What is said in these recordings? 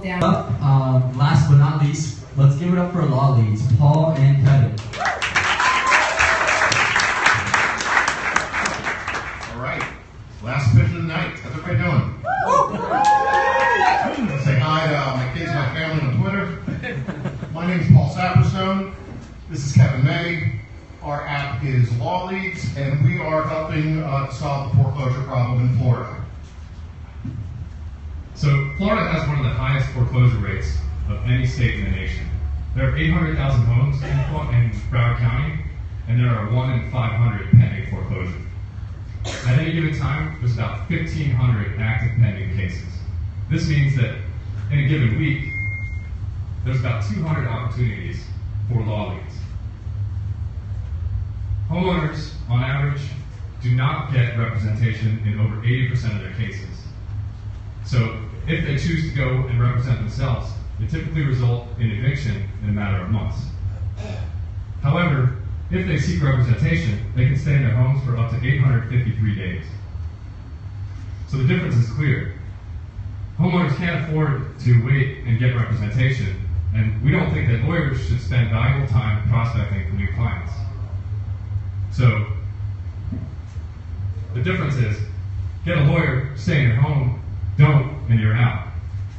down. Last but not least, let's give it up for law leads, Paul and Kevin. All right, last pitch of the night. How's everybody doing? Say hi to my kids and my family on Twitter. My name is Paul Saperstone. This is Kevin May. Our app is Law Leads, and we are helping solve the foreclosure problem in Florida. So Florida has one of the highest foreclosure rates of any state in the nation. There are 800,000 homes in Broward County, and there are 1 in 500 pending foreclosure. At any given time, there's about 1,500 active pending cases. This means that in a given week, there's about 200 opportunities for law leads. Homeowners, on average, do not get representation in over 80% of their cases. So if they choose to go and represent themselves, it typically results in eviction in a matter of months. However, if they seek representation, they can stay in their homes for up to 853 days. So the difference is clear. Homeowners can't afford to wait and get representation, and we don't think that lawyers should spend valuable time prospecting for new clients. So the difference is, get a lawyer, stay in your home, don't, and you're out.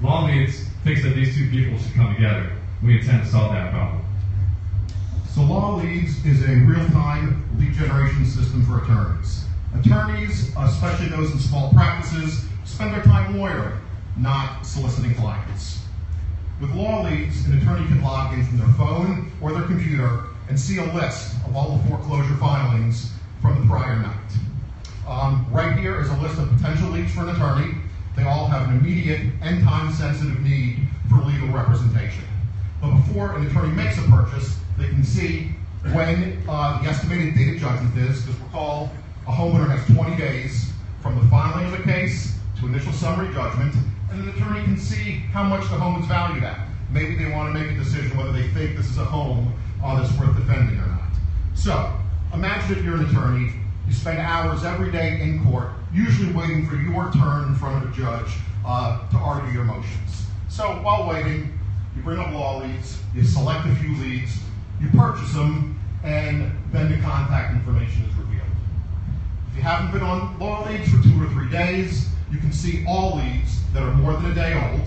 Law Leads thinks that these two people should come together. We intend to solve that problem. So Law Leads is a real-time lead generation system for attorneys. Attorneys, especially those in small practices, spend their time lawyering, not soliciting clients. With Law Leads, an attorney can log in from their phone or their computer and see a list of all the foreclosure filings from the prior night. Right here is a list of potential leads for an attorney. They all have an immediate and time-sensitive need for legal representation. But before an attorney makes a purchase, they can see when the estimated date of judgment is, because recall, a homeowner has 20 days from the filing of a case to initial summary judgment, and an attorney can see how much the home is valued at. Maybe they want to make a decision whether they think this is a home that's worth defending or not. So, imagine if you're an attorney, you spend hours every day in court, usually waiting for your turn in front of a judge to argue your motions. So, while waiting, you bring up Law Leads, you select a few leads, you purchase them, and then the contact information is revealed. If you haven't been on Law Leads for 2 or 3 days, you can see all leads that are more than a day old.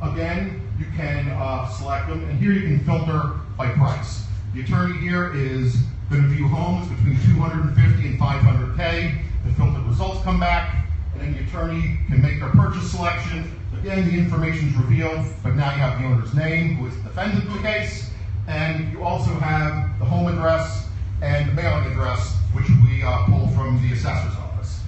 Again, you can select them, and here you can filter by price. The attorney here is going to view homes between 250 and 500K. The filtered results come back, and then the attorney can make their purchase selection. Again, the information is revealed, but now you have the owner's name, who is the defendant in the case, and you also have the home address and the mailing address, which we pull from the assessor's office.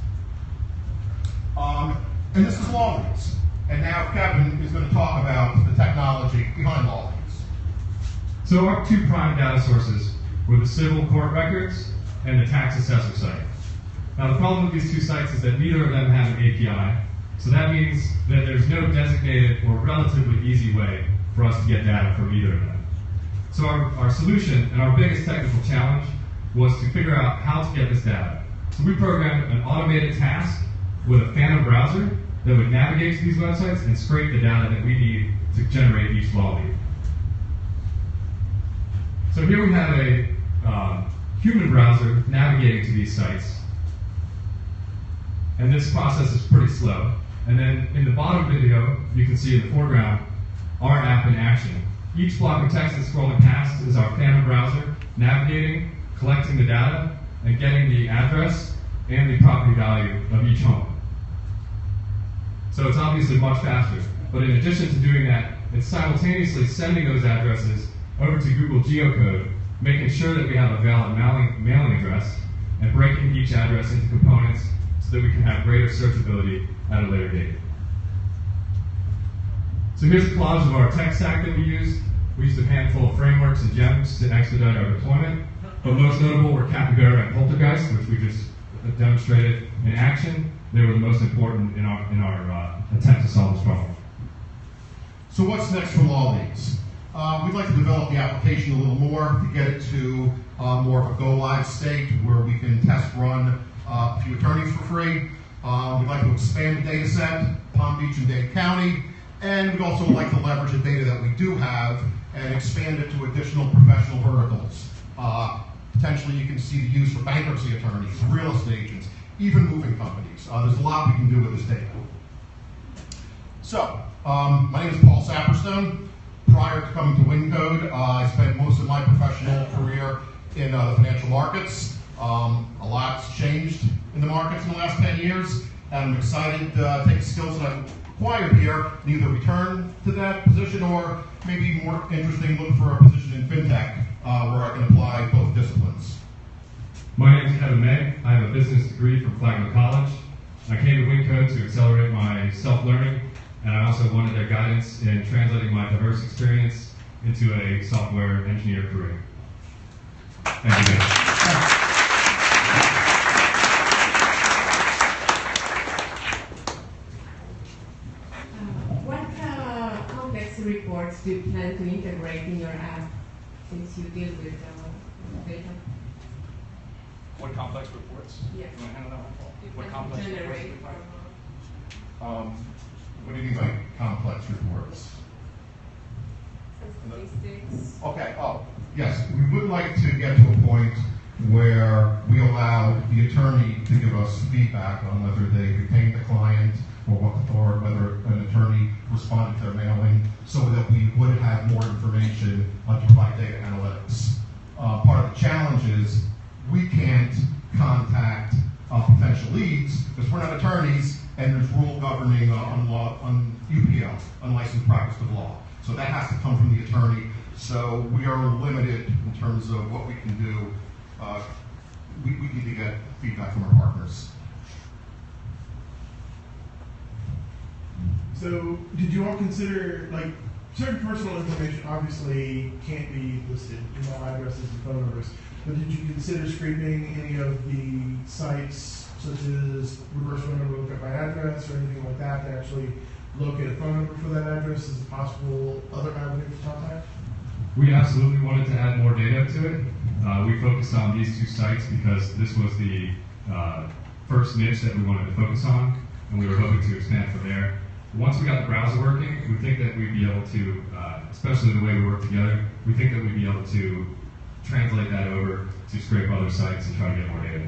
And this is Law Leads. And now Kevin is going to talk about the technology behind Law Leads. So our two prime data sources were the civil court records and the tax assessor site. Now the problem with these two sites is that neither of them have an API, so that means that there's no designated or relatively easy way for us to get data from either of them. So our solution and our biggest technical challenge was to figure out how to get this data. So we programmed an automated task with a phantom browser that would navigate to these websites and scrape the data that we need to generate each law lead. So here we have a human browser navigating to these sites. And this process is pretty slow. And then in the bottom video, you can see in the foreground, our app in action. Each block of text that's scrolling past is our phantom browser navigating, collecting the data, and getting the address and the property value of each home. So it's obviously much faster. But in addition to doing that, it's simultaneously sending those addresses over to Google Geocode, making sure that we have a valid mailing address, and breaking each address into components so that we can have greater searchability at a later date. So here's a collage of our tech stack that we used. We used a handful of frameworks and gems to expedite our deployment, but most notable were Capybara and Poltergeist, which we just demonstrated in action. They were the most important in our attempt to solve this problem. So what's next for Law Leads? We'd like to develop the application a little more to get it to more of a go-live state where we can test run a few attorneys for free. We'd like to expand the data set, Palm Beach and Dade County, And we'd also like to leverage the data that we do have and expand it to additional professional verticals. Potentially you can see the use for bankruptcy attorneys, real estate agents, even moving companies. There's a lot we can do with this data. So, my name is Paul Saperstone. Prior to coming to Wyncode, I spent most of my professional career in the financial markets. A lot's changed in the markets in the last 10 years, and I'm excited to take the skills that I've acquired here and either return to that position or maybe more interesting, look for a position in fintech where I can apply both disciplines. My name is Kevin May. I have a business degree from Flagler College. I came to Wyncode to accelerate my self-learning, and I also wanted their guidance in translating my diverse experience into a software engineer career. Thank you, guys. Reports do you plan to integrate in your app since you deal with data? What complex reports? Yeah. You want to handle that one, Paul? You What can complex generate reports? What do you mean by complex reports? Some statistics. Okay, yes, we would like to get to a point where we allow the attorney to give us feedback on whether they retained the client or whether an attorney responded to their mailing, so that we would have more information to provide data analytics. Part of the challenge is we can't contact potential leads because we're not attorneys, and there's rule governing on UPL, unlicensed practice of law. So that has to come from the attorney. So we are limited in terms of what we can do. We need to get feedback from our partners. So, did you all consider, like, certain personal information obviously can't be listed, email addresses and phone numbers, but did you consider scraping any of the sites, such as reverse phone number lookup by address or anything like that, to actually locate a phone number for that address as a possible other avenue for contact? We absolutely wanted to add more data to it. We focused on these two sites because this was the first niche that we wanted to focus on, and we were hoping to expand from there. Once we got the browser working, we think that we'd be able to, especially the way we work together, we think that we'd be able to translate that over to scrape other sites and try to get more data.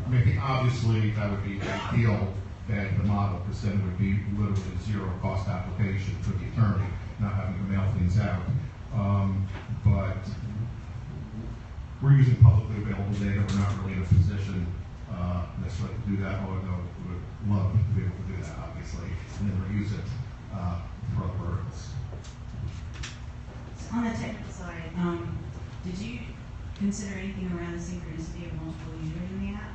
I mean, I think obviously that would be ideal than the model, because then it would be literally a zero-cost application for the attorney, not having to mail things out. But we're using publicly available data. We're not really in a position necessarily to do that, although we would love to be able to do that, obviously, and then reuse it for other verticals. So on the technical side, did you consider anything around the synchronicity of multiple users in the app?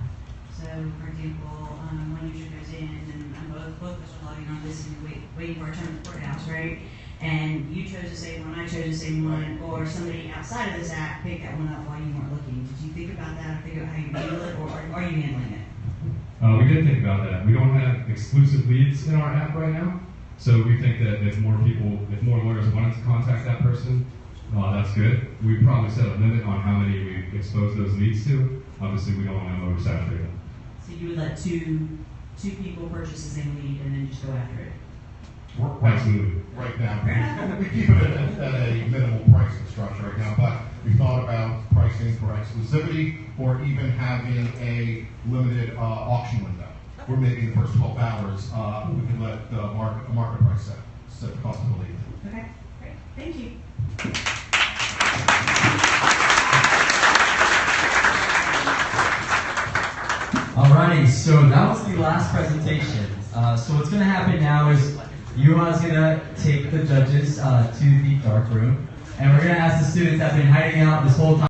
So, for example, one user goes in, and both of us are logging on this and waiting for our turn at the courthouse, right? And you chose the same one, I chose the same one, or somebody outside of this app picked that one up while you weren't looking. Did you think about that or figure out how you handle it, or are you handling it? We did think about that. We don't have exclusive leads in our app right now, so we think that if more lawyers wanted to contact that person, that's good. We probably set a limit on how many we expose those leads to. Obviously, we don't want to oversaturate them. So you would let two people purchase the same lead and then just go after it? Absolutely. Right now, we keep it at a minimal pricing structure right now, but we thought about pricing for exclusivity or even having a limited auction window, where maybe in the first 12 hours we can let the market price set the cost of the lead. Okay, great. Thank you. Alrighty, so that was the last presentation. So what's going to happen now is you are going to take the judges to the dark room, and we're going to ask the students that have been hiding out this whole time